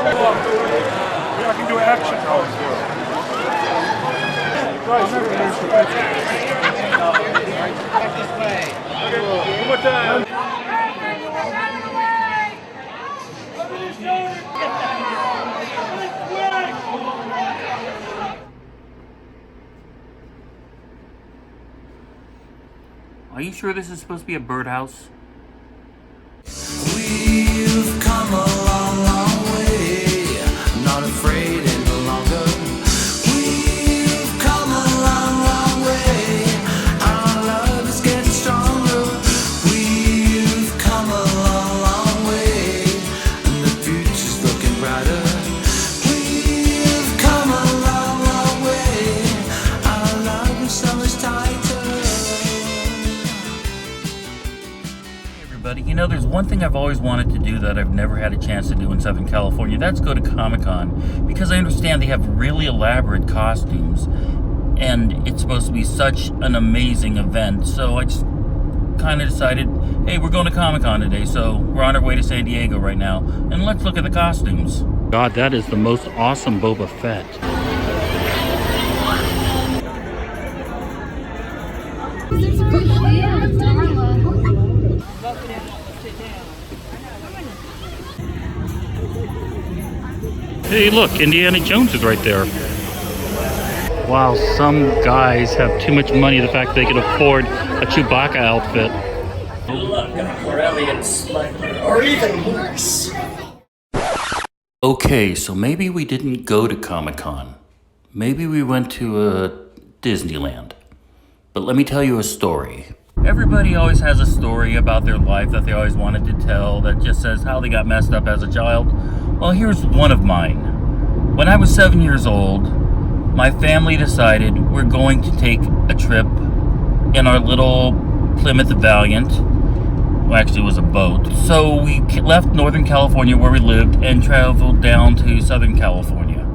Yeah, I can do action pose here. Back this way. One more time. Are you sure this is supposed to be a birdhouse? We've come a long, long way. I'm not afraid any longer. We've come a long, long way. Our love is getting stronger. We've come a long, long way, and the future's looking brighter. We've come a long, long way. Our love is so much tighter. You know, there's one thing I've always wanted to do that I've never had a chance to do in Southern California. That's go to Comicon, because I understand they have really elaborate costumes, and it's supposed to be such an amazing event. So I just kind of decided, hey, we're going to Comicon today, so we're on our way to San Diego right now, and let's look at the costumes. God, that is the most awesome Boba Fett. Hey, look, Indiana Jones is right there. Wow, some guys have too much money, the fact they can afford a Chewbacca outfit. Look, brilliant, or even worse. Okay, so maybe we didn't go to Comic-Con. Maybe we went to Disneyland. But let me tell you a story. Everybody always has a story about their life that they always wanted to tell that just says how they got messed up as a child. Well, here's one of mine. When I was 7 years old, my family decided we're going to take a trip in our little Plymouth Valiant. Well, actually, it was a boat. So we left Northern California where we lived and traveled down to Southern California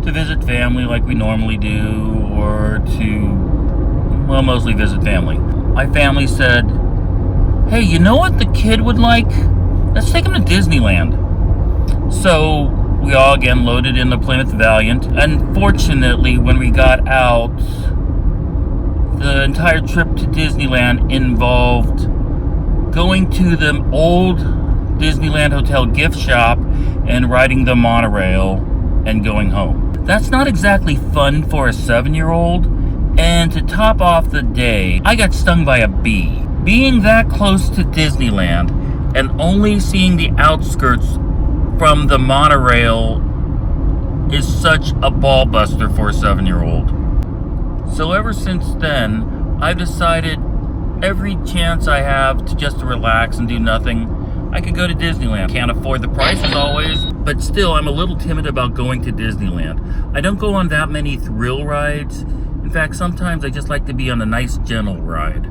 to visit family like we normally do, or to, well, mostly visit family. My family said, hey, you know what the kid would like? Let's take him to Disneyland. So we all again loaded in the Plymouth Valiant. Unfortunately, when we got out, the entire trip to Disneyland involved going to the old Disneyland Hotel gift shop and riding the monorail and going home. That's not exactly fun for a 7-year-old. And to top off the day, I got stung by a bee. Being that close to Disneyland and only seeing the outskirts from the monorail is such a ball buster for a 7-year-old. So ever since then, I've decided every chance I have to just relax and do nothing, I could go to Disneyland. Can't afford the prices always, but still I'm a little timid about going to Disneyland. I don't go on that many thrill rides. In fact, sometimes I just like to be on a nice, gentle ride.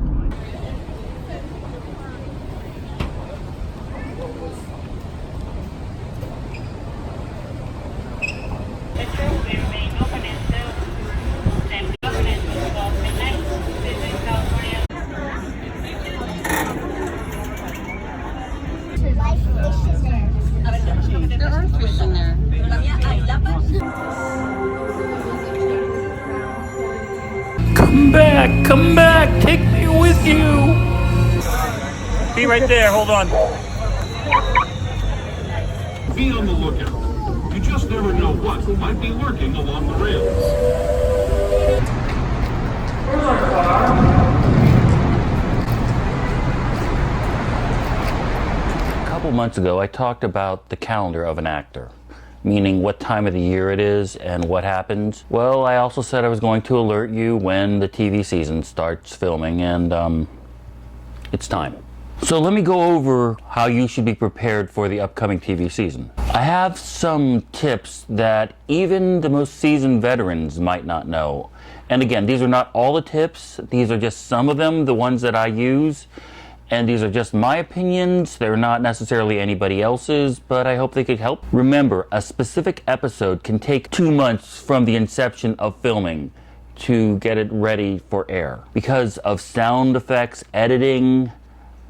There are fish in there. Come back, take me with you. Be right there, hold on. Be on the lookout. You just never know what might be lurking along the rails. A couple months ago, I talked about the calendar of an actor, meaning what time of the year it is and what happens. Well, I also said I was going to alert you when the TV season starts filming, and it's time. So let me go over how you should be prepared for the upcoming TV season. I have some tips that even the most seasoned veterans might not know. And again, these are not all the tips, these are just some of them, the ones that I use. And these are just my opinions, they're not necessarily anybody else's, but I hope they could help. Remember, a specific episode can take 2 months from the inception of filming to get it ready for air. Because of sound effects, editing,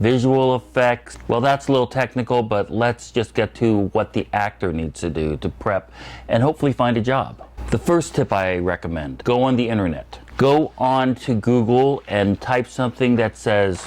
visual effects. Well, that's a little technical, but let's just get to what the actor needs to do to prep and hopefully find a job. The first tip I recommend, go on the internet. Go on to Google and type something that says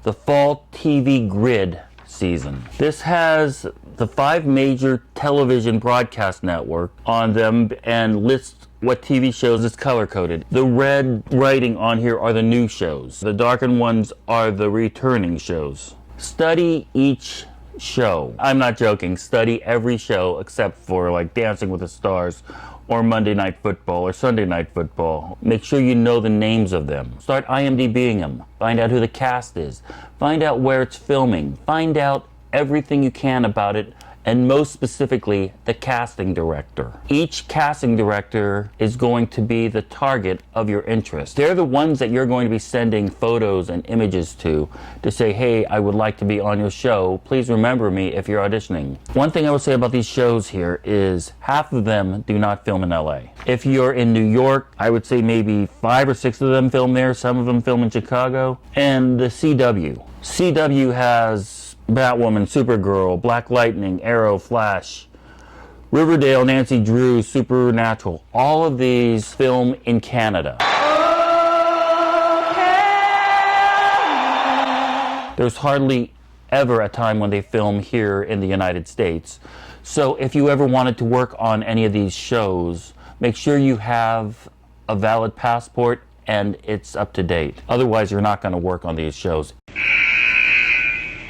the Fall TV Grid season. This has the 5 major television broadcast network on them and lists what TV shows is color-coded. The red writing on here are the new shows. The darkened ones are the returning shows. Study each show. I'm not joking. Study every show except for like Dancing with the Stars or Monday Night Football or Sunday Night Football. Make sure you know the names of them. Start IMDb'ing them. Find out who the cast is. Find out where it's filming. Find out everything you can about it, and most specifically, the casting director. Each casting director is going to be the target of your interest. They're the ones that you're going to be sending photos and images to say, hey, I would like to be on your show. Please remember me if you're auditioning. One thing I will say about these shows here is half of them do not film in LA. If you're in New York, I would say maybe 5 or 6 of them film there. Some of them film in Chicago. And the CW. CW has Batwoman, Supergirl, Black Lightning, Arrow, Flash, Riverdale, Nancy Drew, Supernatural. All of these film in Canada. There's hardly ever a time when they film here in the United States. So if you ever wanted to work on any of these shows, make sure you have a valid passport and it's up to date. Otherwise, you're not going to work on these shows.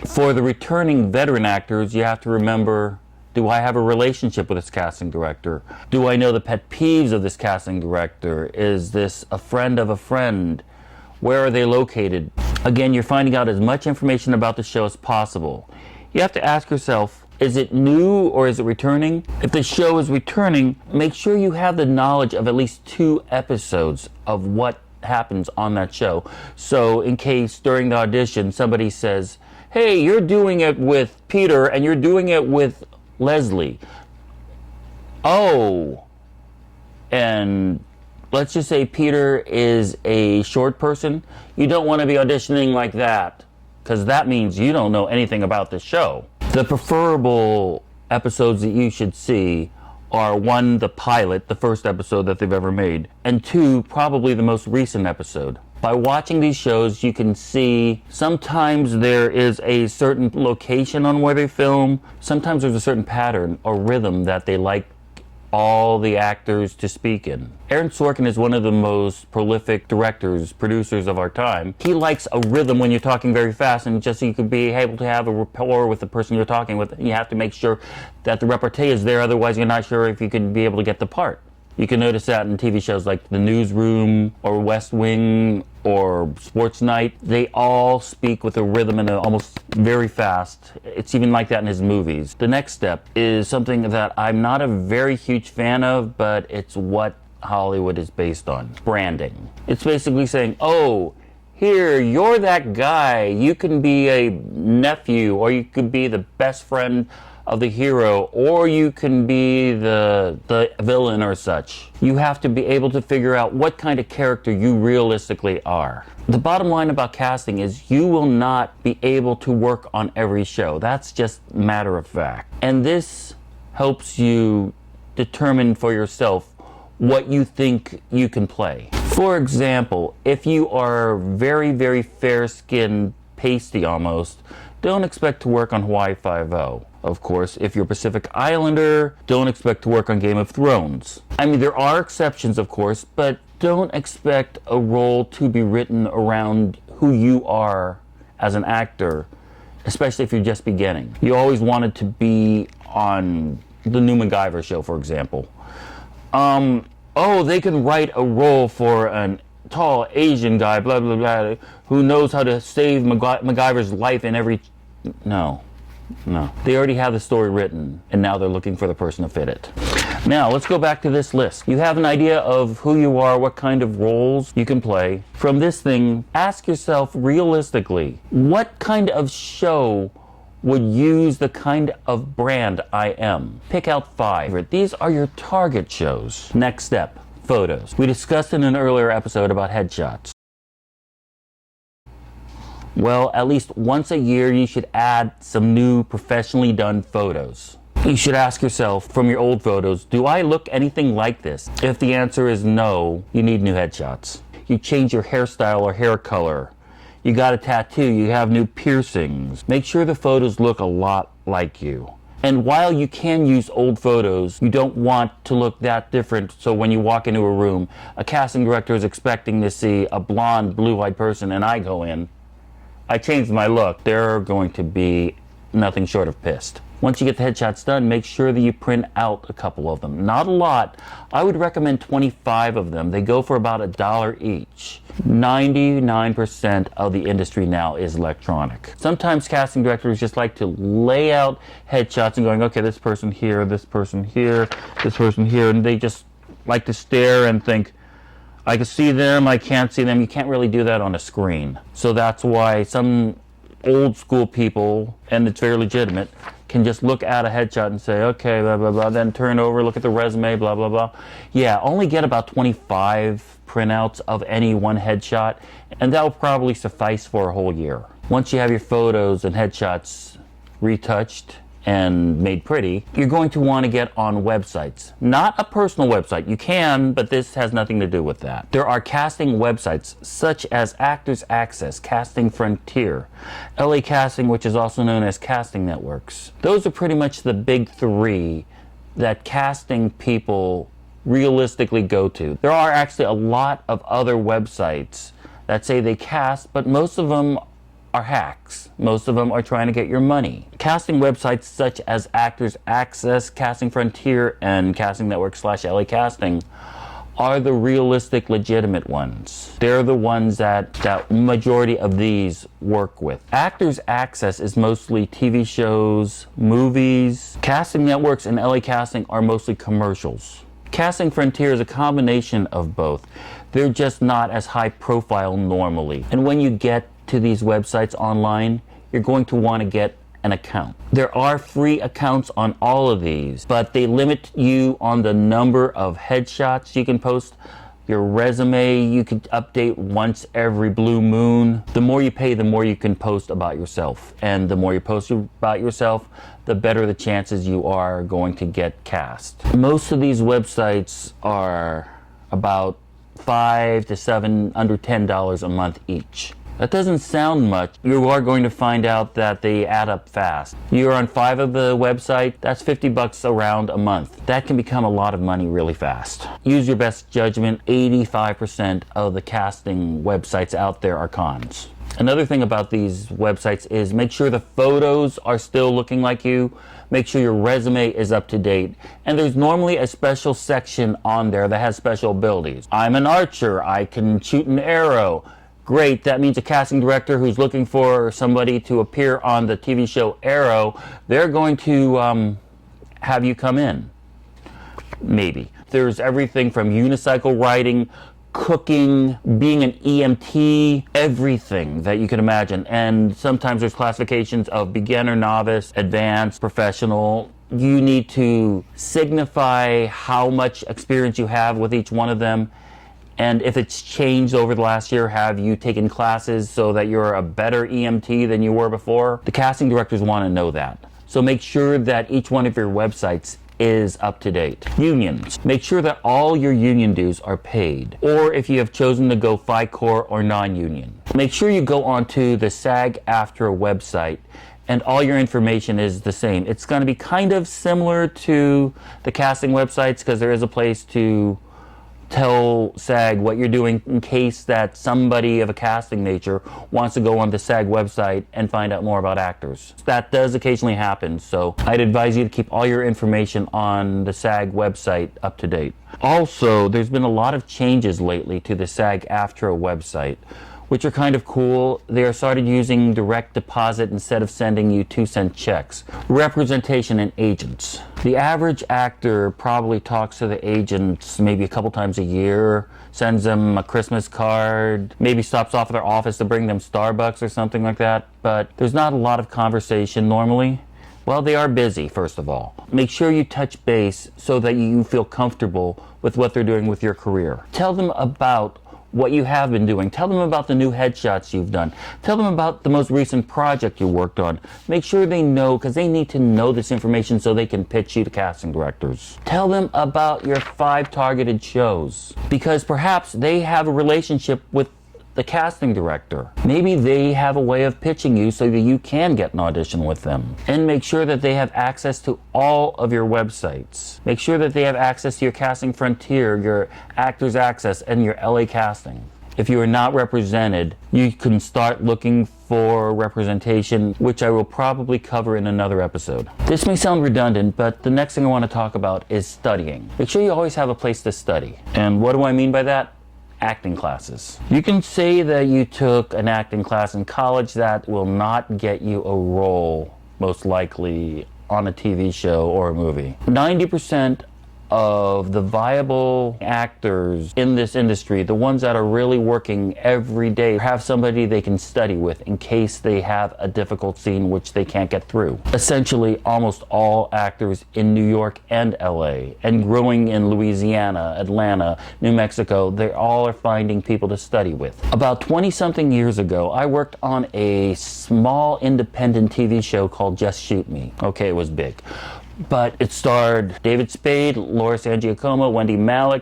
For the returning veteran actors, you have to remember, do I have a relationship with this casting director? Do I know the pet peeves of this casting director? Is this a friend of a friend? Where are they located? Again, you're finding out as much information about the show as possible. You have to ask yourself, is it new or is it returning? If the show is returning, make sure you have the knowledge of at least 2 episodes of what happens on that show. So in case during the audition somebody says, hey, you're doing it with Peter and you're doing it with Leslie. Oh, and let's just say Peter is a short person. You don't want to be auditioning like that, because that means you don't know anything about the show. The preferable episodes that you should see are 1, the pilot, the first episode that they've ever made, and 2, probably the most recent episode. By watching these shows, you can see sometimes there is a certain location on where they film. Sometimes there's a certain pattern or rhythm that they like all the actors to speak in. Aaron Sorkin is one of the most prolific directors, producers of our time. He likes a rhythm when you're talking very fast, and just so you could be able to have a rapport with the person you're talking with, you have to make sure that the repartee is there, otherwise you're not sure if you could be able to get the part. You can notice that in TV shows like The Newsroom or West Wing or Sports Night. They all speak with a rhythm and almost very fast. It's even like that in his movies. The next step is something that I'm not a very huge fan of, but it's what Hollywood is based on. Branding. It's basically saying, oh, here, you're that guy. You can be a nephew, or you could be the best friend of the hero, or you can be the villain or such. You have to be able to figure out what kind of character you realistically are. The bottom line about casting is you will not be able to work on every show. That's just matter of fact. And this helps you determine for yourself what you think you can play. For example, if you are very, very fair-skinned, pasty almost, don't expect to work on Hawaii Five-0. Of course, if you're Pacific Islander, don't expect to work on Game of Thrones. I mean, there are exceptions, of course, but don't expect a role to be written around who you are as an actor, especially if you're just beginning. You always wanted to be on the new MacGyver show, for example. Oh, they can write a role for an tall Asian guy, blah, blah, blah, who knows how to save MacGyver's life in every... No. They already have the story written, and now they're looking for the person to fit it. Now, let's go back to this list. You have an idea of who you are, what kind of roles you can play. From this thing, ask yourself realistically, what kind of show would use the kind of brand I am? Pick out 5. These are your target shows. Next step, photos. We discussed in an earlier episode about headshots. Well, at least once a year, you should add some new professionally done photos. You should ask yourself from your old photos, do I look anything like this? If the answer is no, you need new headshots. You change your hairstyle or hair color. You got a tattoo, you have new piercings. Make sure the photos look a lot like you. And while you can use old photos, you don't want to look that different, so when you walk into a room, a casting director is expecting to see a blonde, blue-eyed person, and I go in, I changed my look. They're going to be nothing short of pissed. Once you get the headshots done, make sure that you print out a couple of them. Not a lot. I would recommend 25 of them. They go for about $1 each. 99% of the industry now is electronic. Sometimes casting directors just like to lay out headshots and going, okay, this person here, this person here, this person here, and they just like to stare and think, I can see them, I can't see them. You can't really do that on a screen. So that's why some old school people, and it's very legitimate, can just look at a headshot and say, okay, blah, blah, blah, then turn over, look at the resume, blah, blah, blah. Yeah, only get about 25 printouts of any one headshot, and that will probably suffice for a whole year. Once you have your photos and headshots retouched and made pretty, you're going to want to get on websites. Not a personal website. You can, but this has nothing to do with that. There are casting websites such as Actors Access, Casting Frontier, LA Casting, which is also known as Casting Networks. Those are pretty much the big three that casting people realistically go to. There are actually a lot of other websites that say they cast, but most of them are hacks. Most of them are trying to get your money. Casting websites such as Actors Access, Casting Frontier, and Casting Network / LA Casting are the realistic, legitimate ones. They're the ones that majority of these work with. Actors Access is mostly TV shows, movies. Casting Networks and LA Casting are mostly commercials. Casting Frontier is a combination of both. They're just not as high profile normally. And when you get to these websites online, you're going to want to get an account. There are free accounts on all of these, but they limit you on the number of headshots you can post. Your resume you can update once every blue moon. The more you pay, the more you can post about yourself. And the more you post about yourself, the better the chances you are going to get cast. Most of these websites are about $5 to $7, under $10 a month each. That doesn't sound much. You are going to find out that they add up fast. You're on 5 of the website, that's $50 around a month. That can become a lot of money really fast. Use your best judgment. 85% of the casting websites out there are cons. Another thing about these websites is make sure the photos are still looking like you. Make sure your resume is up to date. And there's normally a special section on there that has special abilities. I'm an archer, I can shoot an arrow. Great, that means a casting director who's looking for somebody to appear on the TV show Arrow, they're going to have you come in. Maybe. There's everything from unicycle riding, cooking, being an EMT, everything that you can imagine. And sometimes there's classifications of beginner, novice, advanced, professional. You need to signify how much experience you have with each one of them. And if it's changed over the last year, have you taken classes so that you're a better EMT than you were before? The casting directors want to know that. So make sure that each one of your websites is up to date. Unions. Make sure that all your union dues are paid. Or if you have chosen to go FICOR or non-union. Make sure you go onto the SAG-AFTRA website and all your information is the same. It's going to be kind of similar to the casting websites because there is a place to tell SAG what you're doing in case that somebody of a casting nature wants to go on the SAG website and find out more about actors. That does occasionally happen, so I'd advise you to keep all your information on the SAG website up to date. Also, there's been a lot of changes lately to the SAG-AFTRA website, which are kind of cool. They are started using direct deposit instead of sending you 2-cent checks. Representation and agents. The average actor probably talks to the agents maybe a couple times a year, sends them a Christmas card, maybe stops off at their office to bring them Starbucks or something like that, but there's not a lot of conversation normally. Well, they are busy, first of all. Make sure you touch base so that you feel comfortable with what they're doing with your career. Tell them about what you have been doing. Tell them about the new headshots you've done. Tell them about the most recent project you worked on. Make sure they know, because they need to know this information so they can pitch you to casting directors. Tell them about your 5 targeted shows, because perhaps they have a relationship with the casting director. Maybe they have a way of pitching you so that you can get an audition with them. And make sure that they have access to all of your websites. Make sure that they have access to your Casting Frontier, your Actors Access, and your LA Casting. If you are not represented, you can start looking for representation, which I will probably cover in another episode. This may sound redundant, but the next thing I want to talk about is studying. Make sure you always have a place to study. And what do I mean by that? Acting classes. You can say that you took an acting class in college. That will not get you a role, most likely, on a TV show or a movie. 90% of the viable actors in this industry, the ones that are really working every day, have somebody they can study with in case they have a difficult scene which they can't get through. Essentially, almost all actors in New York and LA, and growing in Louisiana, Atlanta, New Mexico, they all are finding people to study with. About 20-something years ago, I worked on a small independent TV show called Just Shoot Me. Okay, it was big. But it starred David Spade, Laura San Giacomo, Wendy Malick,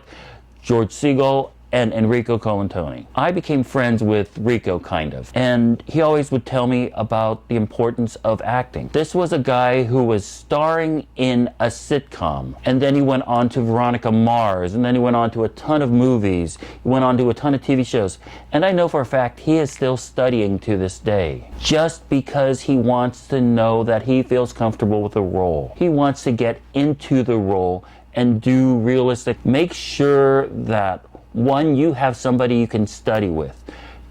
George Segal, and Enrico Colantoni. I became friends with Rico, kind of, and he always would tell me about the importance of acting. This was a guy who was starring in a sitcom, and then he went on to Veronica Mars, and then he went on to a ton of movies, he went on to a ton of TV shows, and I know for a fact he is still studying to this day, just because he wants to know that he feels comfortable with the role. He wants to get into the role and do realistic. Make sure that 1, you have somebody you can study with.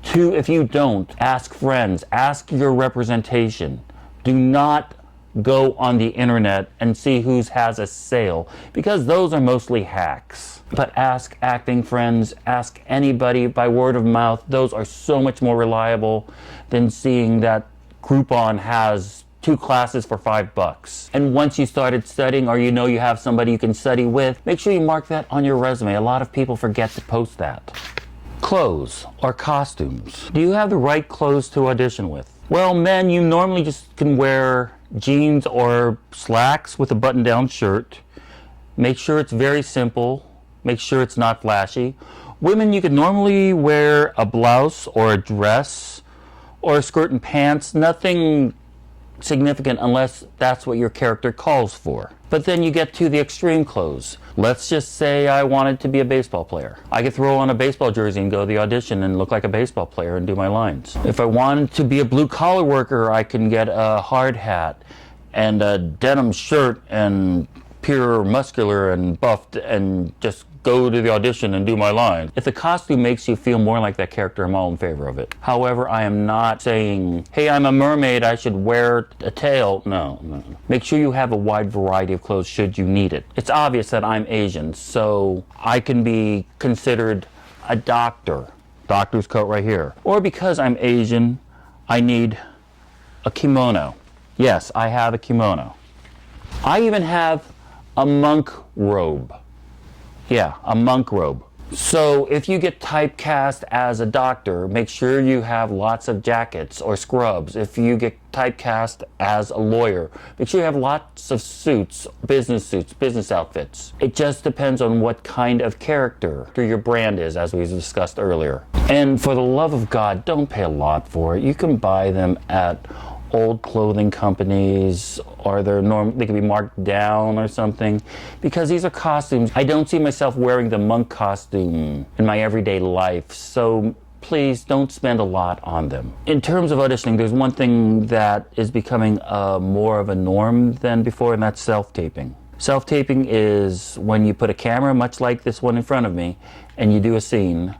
2, if you don't, ask friends, ask your representation. Do not go on the internet and see who has a sale, because those are mostly hacks. But ask acting friends, ask anybody by word of mouth. Those are so much more reliable than seeing that Groupon has 2 classes for $5. And once you started studying, or you know you have somebody you can study with, make sure you mark that on your resume. A lot of people forget to post that. Clothes or costumes. Do you have the right clothes to audition with? Well, men, you normally just can wear jeans or slacks with a button-down shirt. Make sure it's very simple. Make sure it's not flashy. Women, you could normally wear a blouse or a dress or a skirt and pants. Nothing significant unless that's what your character calls for. But then you get to the extreme clothes. Let's just say I wanted to be a baseball player. I could throw on a baseball jersey and go to the audition and look like a baseball player and do my lines. If I wanted to be a blue-collar worker, I can get a hard hat and a denim shirt and pure muscular and buffed and just go to the audition and do my lines. If the costume makes you feel more like that character, I'm all in favor of it. However, I am not saying, hey, I'm a mermaid, I should wear a tail. No. Make sure you have a wide variety of clothes should you need it. It's obvious that I'm Asian, so I can be considered a doctor. Doctor's coat right here. Or because I'm Asian, I need a kimono. Yes, I have a kimono. I even have a monk robe. Yeah, a monk robe. So if you get typecast as a doctor, make sure you have lots of jackets or scrubs. If you get typecast as a lawyer, make sure you have lots of suits, business outfits. It just depends on what kind of character your brand is, as we discussed earlier. And for the love of God, don't pay a lot for it. You can buy them at old clothing companies, or they can be marked down or something, because these are costumes. I don't see myself wearing the monk costume in my everyday life, so please don't spend a lot on them. In terms of auditioning, there's one thing that is becoming more of a norm than before, and that's self-taping. Self-taping is when you put a camera, much like this one in front of me, and you do a scene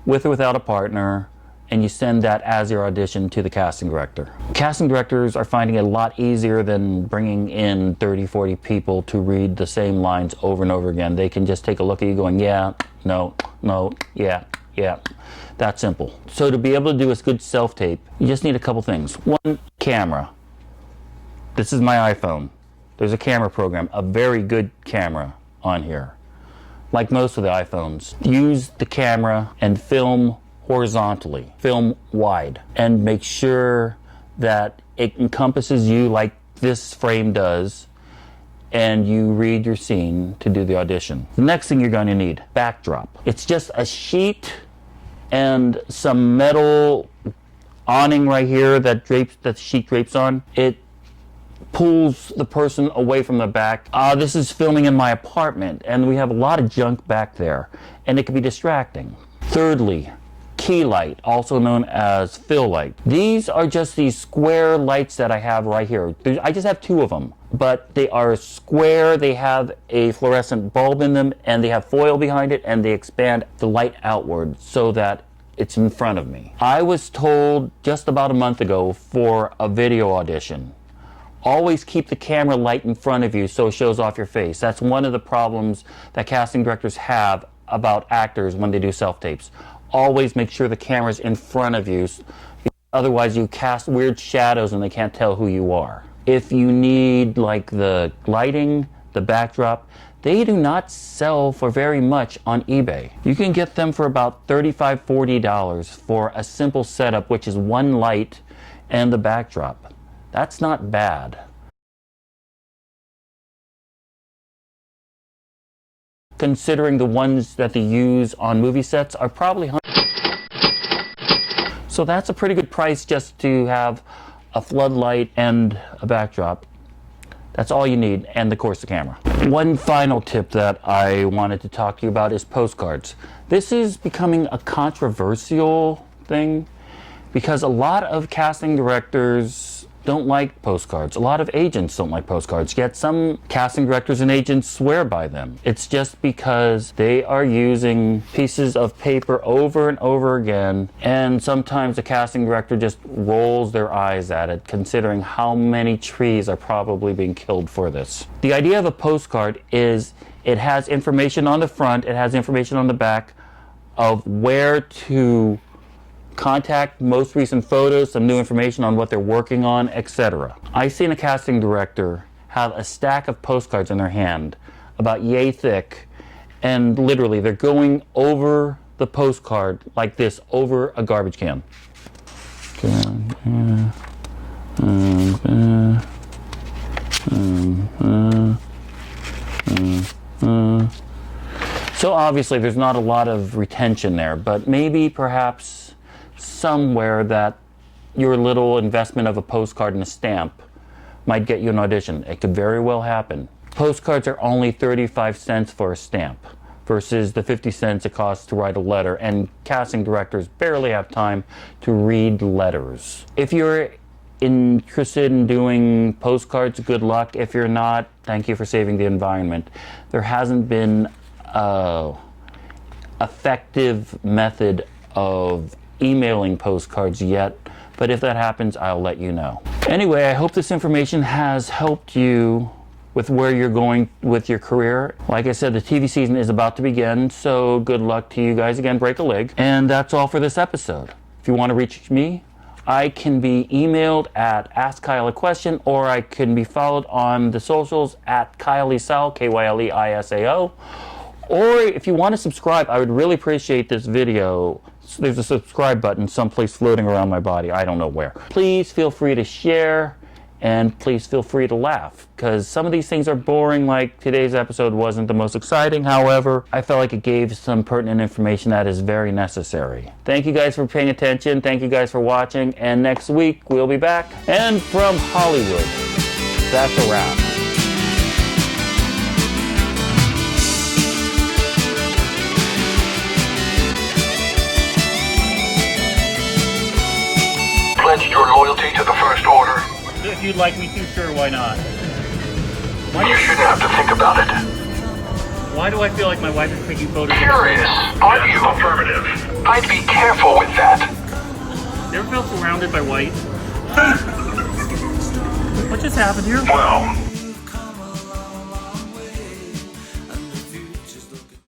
with or without a partner, and you send that as your audition to the casting director. Casting directors are finding it a lot easier than bringing in 30, 40 people to read the same lines over and over again. They can just take a look at you going, yeah, no, yeah. That simple. So to be able to do a good self-tape, you just need a couple things. 1, camera. This is my iPhone. There's a camera program, a very good camera on here. like most of the iPhones. Use the camera and film horizontally, film wide, and make sure that it encompasses you like this frame does, and you read your scene to do the audition. The next thing you're going to need, backdrop. It's just a sheet and some metal awning right here that the sheet drapes on. It pulls the person away from the back. This is filming in my apartment, and we have a lot of junk back there, and it can be distracting. Thirdly, key light, also known as fill light. These are just these square lights that I have right here. I just have 2 of them, but they are square, they have a fluorescent bulb in them, and they have foil behind it, and they expand the light outward so that it's in front of me. I was told just about a month ago for a video audition, always keep the camera light in front of you so it shows off your face. That's one of the problems that casting directors have about actors when they do self-tapes. Always make sure the camera's in front of you, otherwise you cast weird shadows and they can't tell who you are. If you need like the lighting, the backdrop, they do not sell for very much on eBay. You can get them for about $35, $40 for a simple setup, which is 1 light and the backdrop. That's not bad. Considering the ones that they use on movie sets are probably so that's a pretty good price just to have a floodlight and a backdrop. That's all you need, and of course the camera. One final tip that I wanted to talk to you about is postcards. This is becoming a controversial thing because a lot of casting directors don't like postcards. A lot of agents don't like postcards, yet some casting directors and agents swear by them. It's just because they are using pieces of paper over and over again, and sometimes the casting director just rolls their eyes at it, considering how many trees are probably being killed for this. The idea of a postcard is it has information on the front, it has information on the back of where to contact, most recent photos, some new information on what they're working on, etc. I've seen a casting director have a stack of postcards in their hand, about yay thick, and literally they're going over the postcard like this, over a garbage can. So obviously there's not a lot of retention there, but maybe perhaps somewhere that your little investment of a postcard and a stamp might get you an audition. It could very well happen. Postcards are only 35 cents for a stamp versus the 50 cents it costs to write a letter, and casting directors barely have time to read letters. If you're interested in doing postcards, good luck. If you're not, thank you for saving the environment. There hasn't been an effective method of emailing postcards yet, but if that happens, I'll let you know. Anyway, I hope this information has helped you with where you're going with your career. Like I said, the TV season is about to begin, so good luck to you guys. Again, break a leg. And that's all for this episode. If you want to reach me, I can be emailed at Ask Kyle a Question, or I can be followed on the socials at Kyle Isao, K-Y-L-E-I-S-A-O. Or if you want to subscribe, I would really appreciate this video. There's a subscribe button someplace floating around my body. I don't know where. Please feel free to share, and please feel free to laugh, because some of these things are boring, like today's episode wasn't the most exciting. However, I felt like it gave some pertinent information that is very necessary. Thank you guys for paying attention. Thank you guys for watching. And next week, we'll be back. And from Hollywood, that's a wrap. Pledged your loyalty to the First Order. If you'd like me to, sure, why not? You shouldn't have to think about it. Why do I feel like my wife is taking photos? Curious, aren't you? Affirmative. I'd be careful with that. You ever feel surrounded by white? What just happened here? Well,